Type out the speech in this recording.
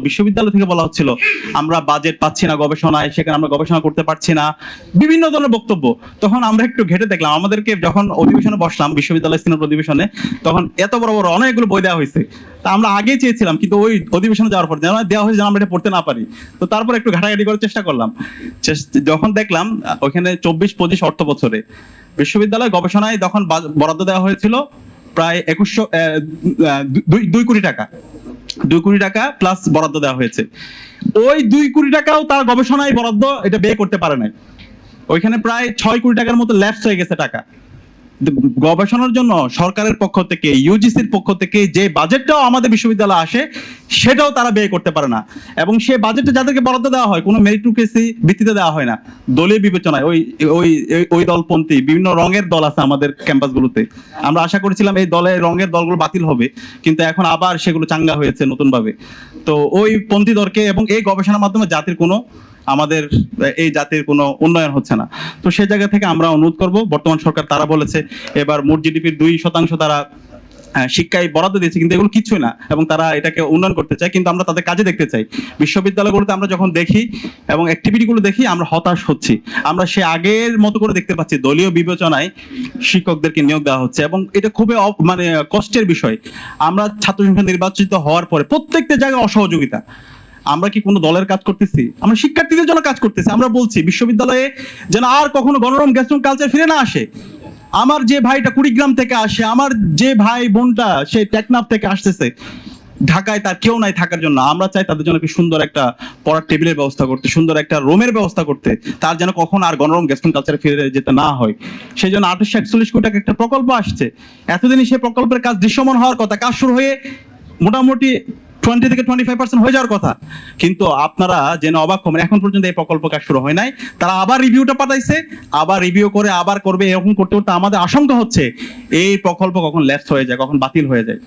বিশ্ববিদ্যালয় থেকে বলা হচ্ছিল আমরা বাজেট পাচ্ছি না গবেষণায়, সেখানে আমরা গবেষণা করতে পারছি না, বিভিন্ন ধরনের বক্তব্য। তখন আমরা একটু ঘেটে দেখলাম, আমাদেরকে যখন অধিবেশনে বসলাম বিশ্ববিদ্যালয় সিনেট অধিবেশনে, তখন এত বড় বড় অনেকগুলো বই দেওয়া হয়েছে। তা আমরা আগে চেয়েছিলাম, কিন্তু ওই অধিবেশনে যাওয়ার পর যেন দেওয়া হয়েছে যেন আমরা এটা পড়তে না পারি। তো তারপর একটু ঘাটাঘাটি করার চেষ্টা করলাম, যখন দেখলাম ওখানে 24-25 অর্থ বছরে বিশ্ববিদ্যালয় গবেষণায় তখন বরাদ্দ দেওয়া হয়েছিল প্রায় 2 কোটি টাকা। 2 কোটি টাকা প্লাস বরাদ্দ দেওয়া হয়েছে। ওই 2 কোটি টাকাও তার গবেষণায় বরাদ্দ এটা ব্যয় করতে পারে নাই। ওইখানে প্রায় 6 কোটি টাকার মতো ল্যাপস হয়ে গেছে টাকা। গবেষণার জন্য সরকারের পক্ষ থেকে, ইউজিসির পক্ষ থেকে যে বাজেটটাও আমাদের বিশ্ববিদ্যালয়ে আসে সেটাও তারা ব্যয় করতে পারে না। এবং সে বাজেটে যাদেরকে বরাদ্দ দেওয়া হয় কোনো মেরিটোক্রেসি ভিত্তিতে দেওয়া হয় না, দলীয় বিবেচনায়। ওই ওই ওই দলপন্থী বিভিন্ন রঙের দল আছে আমাদের ক্যাম্পাসগুলোতে। আমরা আশা করেছিলাম এই রঙের দলগুলো বাতিল হবে, কিন্তু এখন আবার সেগুলো চাঙ্গা হয়েছে নতুন ভাবে। তো ওই পন্থী দলকে এবং এই গবেষণার মাধ্যমে আমাদের এই জাতির কোনো উন্নয়ন হচ্ছে না। তো সেই জায়গা থেকে আমরা অনুরোধ করব, বর্তমান সরকার তারা বলেছে এবার মোট জিডিপির 2% তারা শিক্ষায় বরাদ্দ দিয়েছে, কিন্তু এগুলো কিছুই না এবং তারা এটাকে উন্নয়ন করতে চায়, কিন্তু আমরা তাদের কাজে দেখতে চাই। বিশ্ববিদ্যালয়গুলোতে আমরা যখন দেখি এবং অ্যাক্টিভিটিগুলো দেখি আমরা হতাশ হচ্ছি। আমরা সে আগের মতো করে দেখতে পাচ্ছি দলীয় বিবেচনায় শিক্ষকদেরকে নিয়োগ দেওয়া হচ্ছে এবং এটা খুবই মানে কষ্টের বিষয়। আমরা ছাত্র সংসদ নির্বাচিত হওয়ার পরে প্রত্যেকটা জায়গায় অসহযোগিতা। আমরা কি কোনো দলের কাজ করতেছি? আমরা শিক্ষার্থীদের জন্য কাজ করতেছি। আমরা বলছি বিশ্ববিদ্যালয়ে যেন আর কখনো গণরম গ্যাস্ট্রম কালচার ফিরে না আসে। আমার যে ভাইটা কুড়িগ্রাম থেকে আসে, আমার যে ভাই বোনটা সে টেকনাফ থেকে আসতেছে, ঢাকায় তার কেউ নাই থাকার জন্য, আমরা চাই তাদের জন্য কি সুন্দর একটা পড়ার টেবিলের ব্যবস্থা করতে, সুন্দর একটা রুমের ব্যবস্থা করতে, তার যেন কখন আর গণরম গ্যাস্ট্রম কালচারে ফিরে যেতে না হয়। সেই জন্য 2841 কোটি টাকা একটা প্রকল্প আসছে। এতদিনই সেই প্রকল্পের কাজ দৃশ্যমান হওয়ার কথা, কাজ শুরু হয়ে মোটামুটি 20-25% হয়ে যাওয়ার কথা, কিন্তু আপনারা যেন অবাক হবেন, এখন পর্যন্ত এই প্রকল্প কাজ শুরু হয় নাই। তারা আবার রিভিউটা পাঠাইছে, আবার রিভিউ করে আবার করবে, এরকম করতে করতে আমাদের আশঙ্কা হচ্ছে এই প্রকল্প কখন ল্যাপস হয়ে যায়, কখন বাতিল হয়ে যায়।